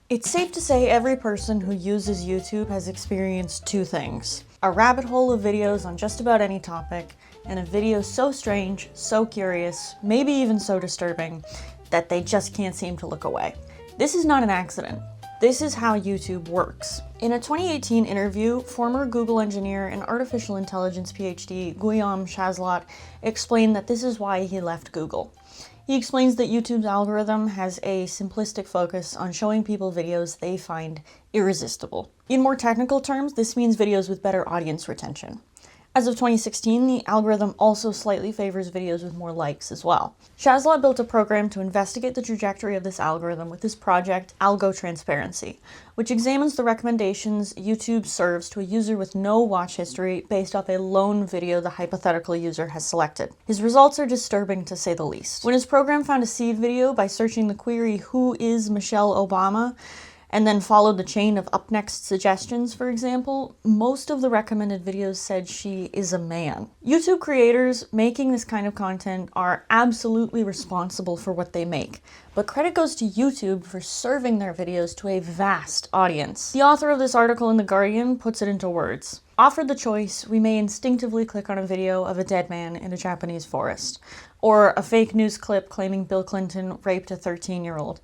It's safe to say every person who uses YouTube has experienced two things: a rabbit hole of videos on just about any topic, and a video so strange, so curious, maybe even so disturbing, that they just can't seem to look away. This is not an accident. This is how YouTube works. In a 2018 interview, former Google engineer and artificial intelligence PhD Guillaume Chazlat explained that this is why he left Google. He explains that YouTube's algorithm has a simplistic focus on showing people videos they find irresistible. In more technical terms, this means videos with better audience retention. As of 2016, the algorithm also slightly favors videos with more likes as well. Chazlat built a program to investigate the trajectory of this algorithm with this project, Algo Transparency, which examines the recommendations YouTube serves to a user with no watch history based off a lone video the hypothetical user has selected. His results are disturbing to say the least. When his program found a seed video by searching the query "Who is Michelle Obama?" and then followed the chain of up next suggestions, for example, most of the recommended videos said she is a man. YouTube creators making this kind of content are absolutely responsible for what they make, but credit goes to YouTube for serving their videos to a vast audience. The author of this article in The Guardian puts it into words. Offered the choice, we may instinctively click on a video of a dead man in a Japanese forest, or a fake news clip claiming Bill Clinton raped a 13-year-old.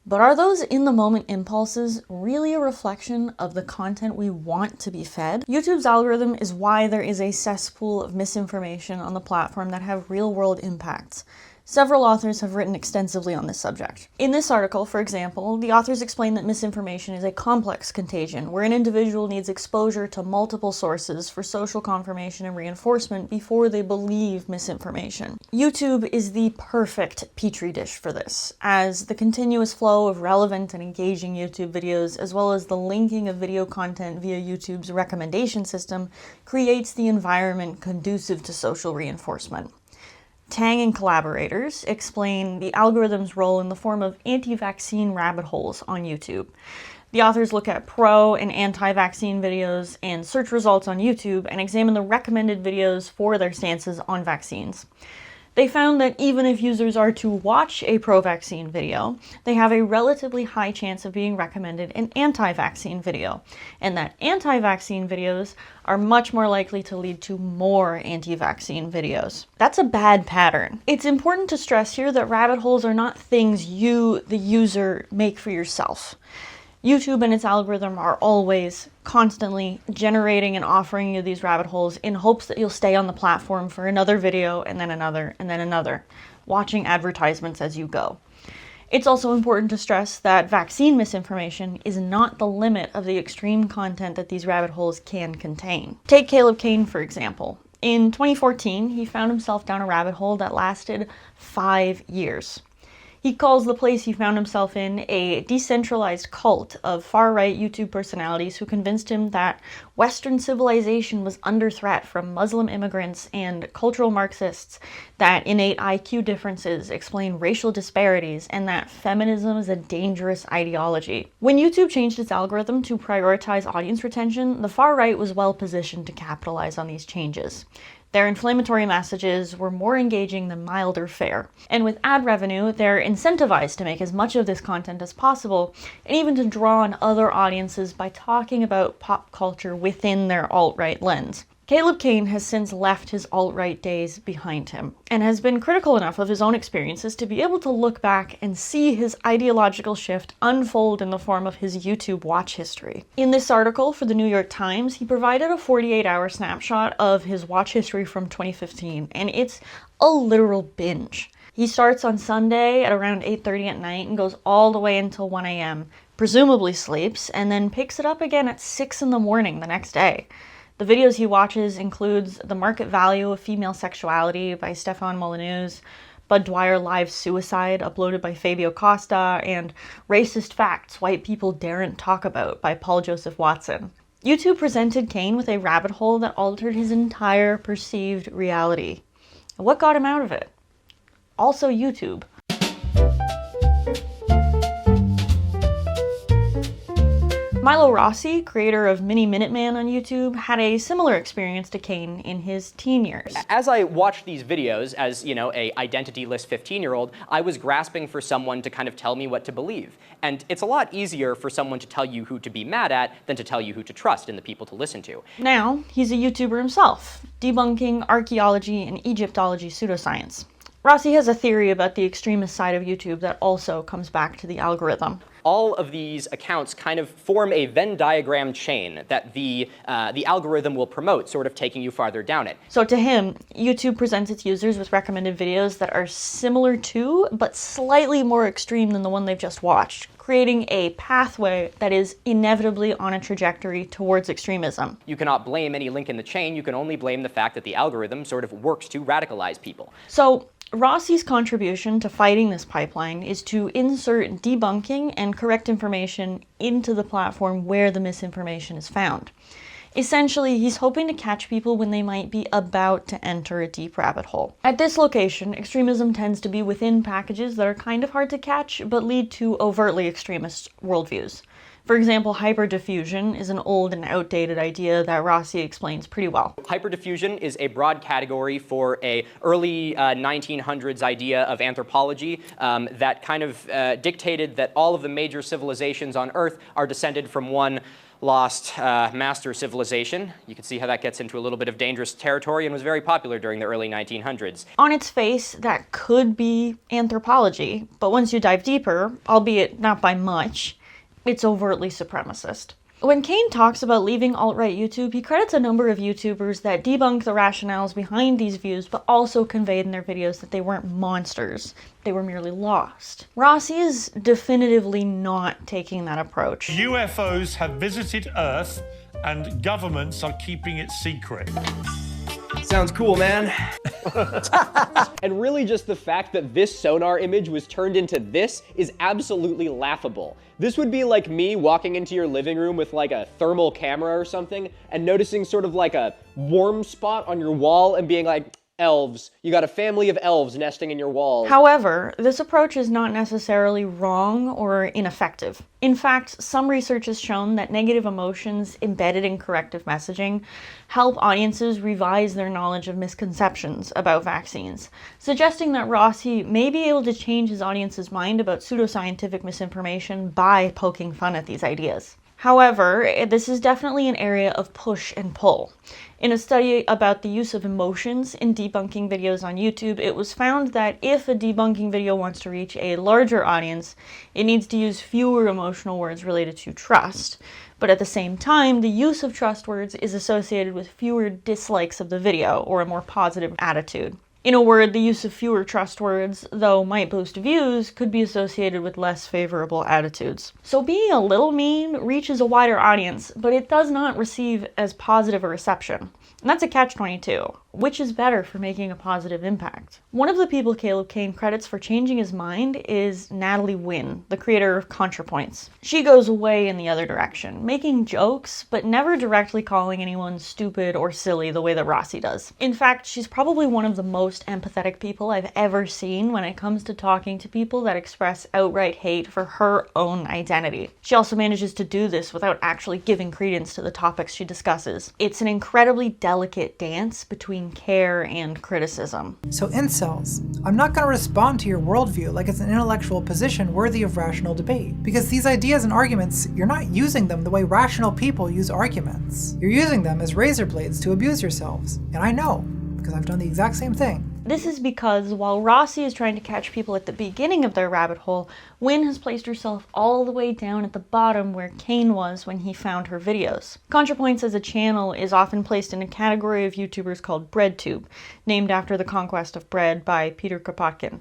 But are those in-the-moment impulses really a reflection of the content we want to be fed? YouTube's algorithm is why there is a cesspool of misinformation on the platform that have real-world impacts. Several authors have written extensively on this subject. In this article, for example, the authors explain that misinformation is a complex contagion, where an individual needs exposure to multiple sources for social confirmation and reinforcement before they believe misinformation. YouTube is the perfect petri dish for this, as the continuous flow of relevant and engaging YouTube videos, as well as the linking of video content via YouTube's recommendation system, creates the environment conducive to social reinforcement. Tang and collaborators explain the algorithm's role in the form of anti-vaccine rabbit holes on YouTube. The authors look at pro and anti-vaccine videos and search results on YouTube and examine the recommended videos for their stances on vaccines. They found that even if users are to watch a pro-vaccine video, they have a relatively high chance of being recommended an anti-vaccine video, and that anti-vaccine videos are much more likely to lead to more anti-vaccine videos. That's a bad pattern. It's important to stress here that rabbit holes are not things you, the user, make for yourself. YouTube and its algorithm are always, constantly generating and offering you these rabbit holes in hopes that you'll stay on the platform for another video and then another and then another, watching advertisements as you go. It's also important to stress that vaccine misinformation is not the limit of the extreme content that these rabbit holes can contain. Take Caleb Cain, for example. In 2014, he found himself down a rabbit hole that lasted 5 years. He calls the place he found himself in a decentralized cult of far-right YouTube personalities who convinced him that Western civilization was under threat from Muslim immigrants and cultural Marxists, that innate IQ differences explain racial disparities, and that feminism is a dangerous ideology. When YouTube changed its algorithm to prioritize audience retention, the far-right was well positioned to capitalize on these changes. Their inflammatory messages were more engaging than milder fare. And with ad revenue, they're incentivized to make as much of this content as possible, and even to draw on other audiences by talking about pop culture within their alt-right lens. Caleb Cain has since left his alt-right days behind him, and has been critical enough of his own experiences to be able to look back and see his ideological shift unfold in the form of his YouTube watch history. In this article for the New York Times, he provided a 48-hour snapshot of his watch history from 2015, and it's a literal binge. He starts on Sunday at around 8:30 at night and goes all the way until 1 a.m., presumably sleeps, and then picks it up again at 6 in the morning the next day. The videos he watches includes The Market Value of Female Sexuality by Stefan Molyneux, Bud Dwyer Live Suicide uploaded by Fabio Costa, and Racist Facts White People Daren't Talk About by Paul Joseph Watson. YouTube presented Cain with a rabbit hole that altered his entire perceived reality. What got him out of it? Also YouTube. Milo Rossi, creator of Mini Minuteman on YouTube, had a similar experience to Kane in his teen years. As I watched these videos, as, you know, a identityless 15-year-old, I was grasping for someone to kind of tell me what to believe. And it's a lot easier for someone to tell you who to be mad at than to tell you who to trust and the people to listen to. Now, he's a YouTuber himself, debunking archaeology and Egyptology pseudoscience. Rossi has a theory about the extremist side of YouTube that also comes back to the algorithm. All of these accounts kind of form a Venn diagram chain that the algorithm will promote, sort of taking you farther down it. So to him, YouTube presents its users with recommended videos that are similar to, but slightly more extreme than the one they've just watched, creating a pathway that is inevitably on a trajectory towards extremism. You cannot blame any link in the chain, you can only blame the fact that the algorithm sort of works to radicalize people. So Rossi's contribution to fighting this pipeline is to insert debunking and correct information into the platform where the misinformation is found. Essentially, he's hoping to catch people when they might be about to enter a deep rabbit hole. At this location, extremism tends to be within packages that are kind of hard to catch, but lead to overtly extremist worldviews. For example, hyperdiffusion is an old and outdated idea that Rossi explains pretty well. Hyperdiffusion is a broad category for a early 1900s idea of anthropology that kind of dictated that all of the major civilizations on Earth are descended from one lost master civilization. You can see how that gets into a little bit of dangerous territory and was very popular during the early 1900s. On its face, that could be anthropology, but once you dive deeper, albeit not by much, it's overtly supremacist. When Kane talks about leaving alt-right YouTube, he credits a number of YouTubers that debunk the rationales behind these views, but also conveyed in their videos that they weren't monsters, they were merely lost. Rossi is definitively not taking that approach. UFOs have visited Earth and governments are keeping it secret. Sounds cool, man. And really just the fact that this sonar image was turned into this is absolutely laughable. This would be like me walking into your living room with like a thermal camera or something and noticing sort of like a warm spot on your wall and being like, elves. You got a family of elves nesting in your walls. However, this approach is not necessarily wrong or ineffective. In fact, some research has shown that negative emotions embedded in corrective messaging help audiences revise their knowledge of misconceptions about vaccines, suggesting that Rossi may be able to change his audience's mind about pseudoscientific misinformation by poking fun at these ideas. However, this is definitely an area of push and pull. In a study about the use of emotions in debunking videos on YouTube, it was found that if a debunking video wants to reach a larger audience, it needs to use fewer emotional words related to trust. But at the same time, the use of trust words is associated with fewer dislikes of the video or a more positive attitude. In a word, the use of fewer trust words, though might boost views, could be associated with less favorable attitudes. So being a little mean reaches a wider audience, but it does not receive as positive a reception. And that's a catch-22. Which is better for making a positive impact? One of the people Caleb Kane credits for changing his mind is Natalie Wynn, the creator of ContraPoints. She goes way in the other direction, making jokes, but never directly calling anyone stupid or silly the way that Rossi does. In fact, she's probably one of the most empathetic people I've ever seen when it comes to talking to people that express outright hate for her own identity. She also manages to do this without actually giving credence to the topics she discusses. It's an incredibly delicate dance between care and criticism. So incels, I'm not going to respond to your worldview like it's an intellectual position worthy of rational debate. Because these ideas and arguments, you're not using them the way rational people use arguments. You're using them as razor blades to abuse yourselves. And I know, because I've done the exact same thing. This is because while Rossi is trying to catch people at the beginning of their rabbit hole, Wynn has placed herself all the way down at the bottom where Kane was when he found her videos. ContraPoints as a channel is often placed in a category of YouTubers called BreadTube, named after the conquest of bread by Peter Kropotkin.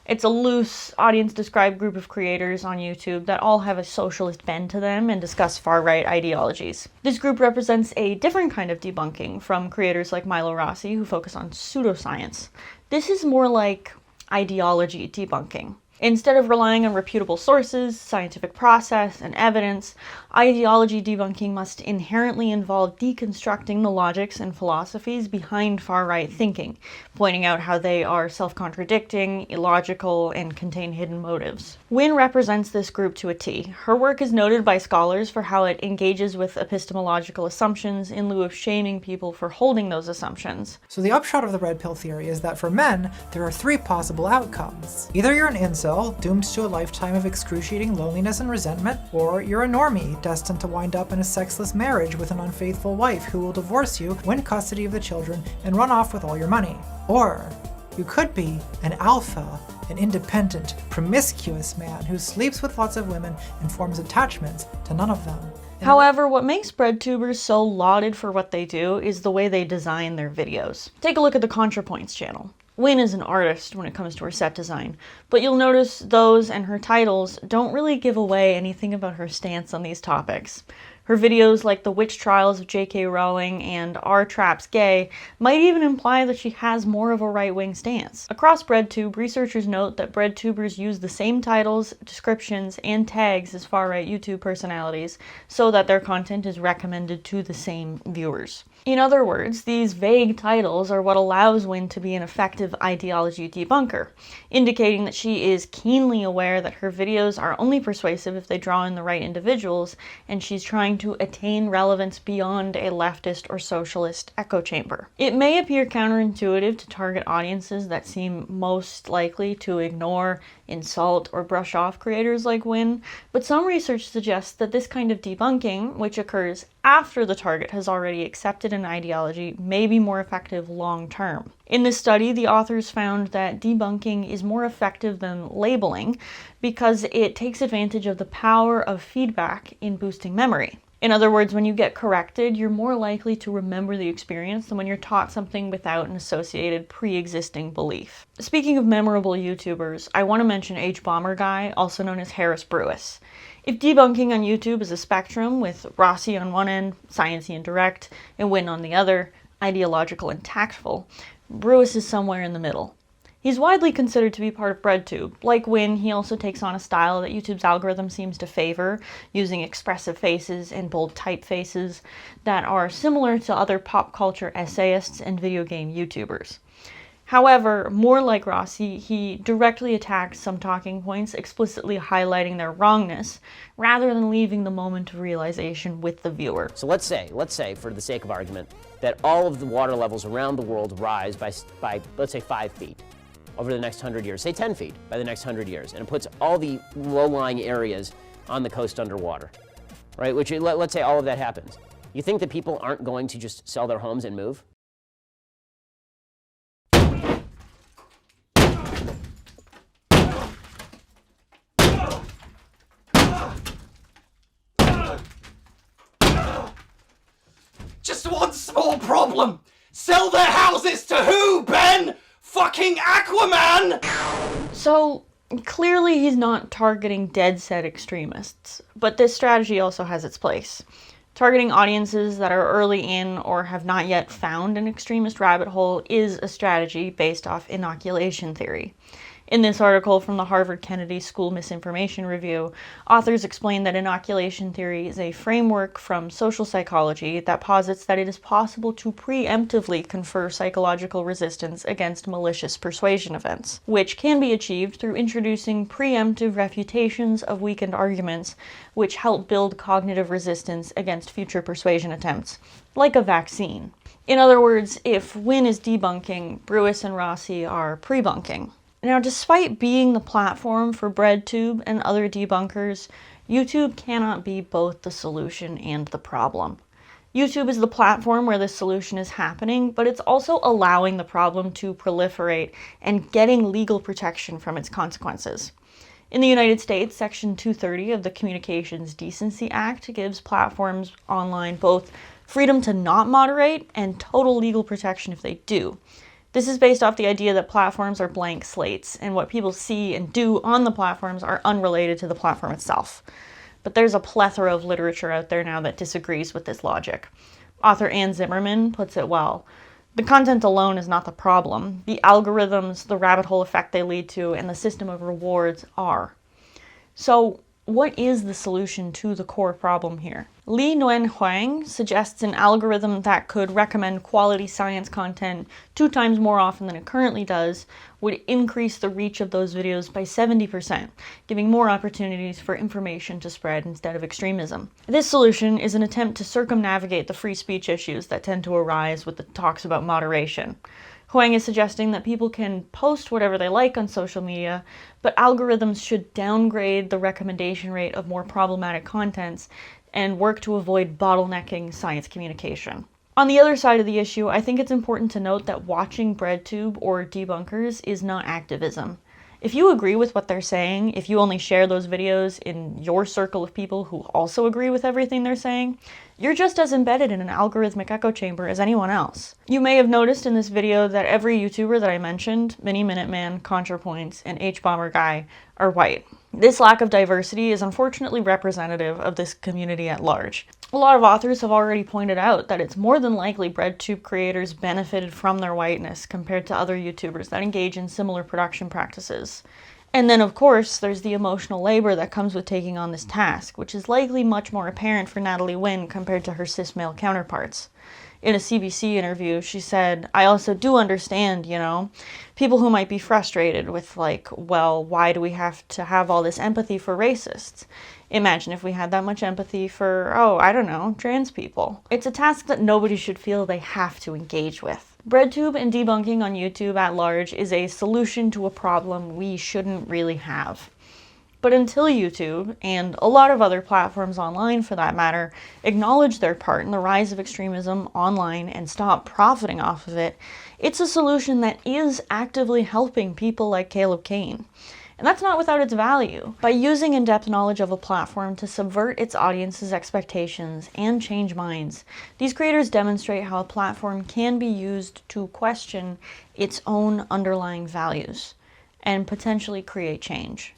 It's a loose, audience-described group of creators on YouTube that all have a socialist bend to them and discuss far-right ideologies. This group represents a different kind of debunking from creators like Milo Rossi, who focus on pseudoscience. This is more like ideology debunking. Instead of relying on reputable sources, scientific process, and evidence, ideology debunking must inherently involve deconstructing the logics and philosophies behind far-right thinking, pointing out how they are self-contradicting, illogical, and contain hidden motives. Wynne represents this group to a T. Her work is noted by scholars for how it engages with epistemological assumptions in lieu of shaming people for holding those assumptions. So the upshot of the red pill theory is that for men, there are three possible outcomes. Either you're an incel, doomed to a lifetime of excruciating loneliness and resentment, or you're a normie, destined to wind up in a sexless marriage with an unfaithful wife who will divorce you, win custody of the children, and run off with all your money. Or you could be an alpha, an independent, promiscuous man who sleeps with lots of women and forms attachments to none of them. However, what makes BreadTubers so lauded for what they do is the way they design their videos. Take a look at the ContraPoints channel. Wynne is an artist when it comes to her set design, but you'll notice those and her titles don't really give away anything about her stance on these topics. Her videos like The Witch Trials of J.K. Rowling and Are Traps Gay might even imply that she has more of a right-wing stance. Across BreadTube, researchers note that BreadTubers use the same titles, descriptions, and tags as far-right YouTube personalities so that their content is recommended to the same viewers. In other words, these vague titles are what allows Wynne to be an effective ideology debunker, indicating that she is keenly aware that her videos are only persuasive if they draw in the right individuals, and she's trying to attain relevance beyond a leftist or socialist echo chamber. It may appear counterintuitive to target audiences that seem most likely to ignore, insult, or brush off creators like Wynne, but some research suggests that this kind of debunking, which occurs after the target has already accepted an ideology, may be more effective long-term. In this study, the authors found that debunking is more effective than labeling because it takes advantage of the power of feedback in boosting memory. In other words, when you get corrected, you're more likely to remember the experience than when you're taught something without an associated pre-existing belief. Speaking of memorable YouTubers, I want to mention H-Bomber also known as Harris Brewis. If debunking on YouTube is a spectrum with Rossi on one end, sciencey and direct, and Wynne on the other, ideological and tactful, Brewis is somewhere in the middle. He's widely considered to be part of BreadTube. Like Wynne, he also takes on a style that YouTube's algorithm seems to favor, using expressive faces and bold typefaces that are similar to other pop culture essayists and video game YouTubers. However, more like Rossi, he directly attacks some talking points, explicitly highlighting their wrongness, rather than leaving the moment of realization with the viewer. So let's say, for the sake of argument, that all of the water levels around the world rise by let's say 5 feet over the next 100 years, say 10 feet by the next 100 years, and it puts all the low-lying areas on the coast underwater, right? Which, let's say all of that happens. You think that people aren't going to just sell their homes and move? Just one small problem. Sell their houses to who, Ben? Fucking Aquaman! So, clearly he's not targeting dead-set extremists, but this strategy also has its place. Targeting audiences that are early in or have not yet found an extremist rabbit hole is a strategy based off inoculation theory. In this article from the Harvard Kennedy School Misinformation Review, authors explain that inoculation theory is a framework from social psychology that posits that it is possible to preemptively confer psychological resistance against malicious persuasion events, which can be achieved through introducing preemptive refutations of weakened arguments, which help build cognitive resistance against future persuasion attempts, like a vaccine. In other words, if Wynne is debunking, Brewis and Rossi are prebunking. Now, despite being the platform for BreadTube and other debunkers, YouTube cannot be both the solution and the problem. YouTube is the platform where this solution is happening, but it's also allowing the problem to proliferate and getting legal protection from its consequences. In the United States, Section 230 of the Communications Decency Act gives platforms online both freedom to not moderate and total legal protection if they do. This is based off the idea that platforms are blank slates, and what people see and do on the platforms are unrelated to the platform itself. But there's a plethora of literature out there now that disagrees with this logic. Author Ann Zimmerman puts it well. The content alone is not the problem. The algorithms, the rabbit hole effect they lead to, and the system of rewards are. So, what is the solution to the core problem here? Li Nguyen Huang suggests an algorithm that could recommend quality science content 2 times more often than it currently does, would increase the reach of those videos by 70%, giving more opportunities for information to spread instead of extremism. This solution is an attempt to circumnavigate the free speech issues that tend to arise with the talks about moderation. Huang is suggesting that people can post whatever they like on social media, but algorithms should downgrade the recommendation rate of more problematic contents and work to avoid bottlenecking science communication. On the other side of the issue, I think it's important to note that watching BreadTube or debunkers is not activism. If you agree with what they're saying, if you only share those videos in your circle of people who also agree with everything they're saying, you're just as embedded in an algorithmic echo chamber as anyone else. You may have noticed in this video that every YouTuber that I mentioned, Mini Minuteman, ContraPoints, and H-Bomber Guy, are white. This lack of diversity is unfortunately representative of this community at large. A lot of authors have already pointed out that it's more than likely BreadTube creators benefited from their whiteness compared to other YouTubers that engage in similar production practices. And then, of course, there's the emotional labor that comes with taking on this task, which is likely much more apparent for Natalie Wynn compared to her cis male counterparts. In a CBC interview, she said, "I also do understand, people who might be frustrated with well, why do we have to have all this empathy for racists? Imagine if we had that much empathy for, trans people." It's a task that nobody should feel they have to engage with. BreadTube and debunking on YouTube at large is a solution to a problem we shouldn't really have. But until YouTube, and a lot of other platforms online for that matter, acknowledge their part in the rise of extremism online and stop profiting off of it, it's a solution that is actively helping people like Caleb Kane. And that's not without its value. By using in-depth knowledge of a platform to subvert its audience's expectations and change minds, these creators demonstrate how a platform can be used to question its own underlying values and potentially create change.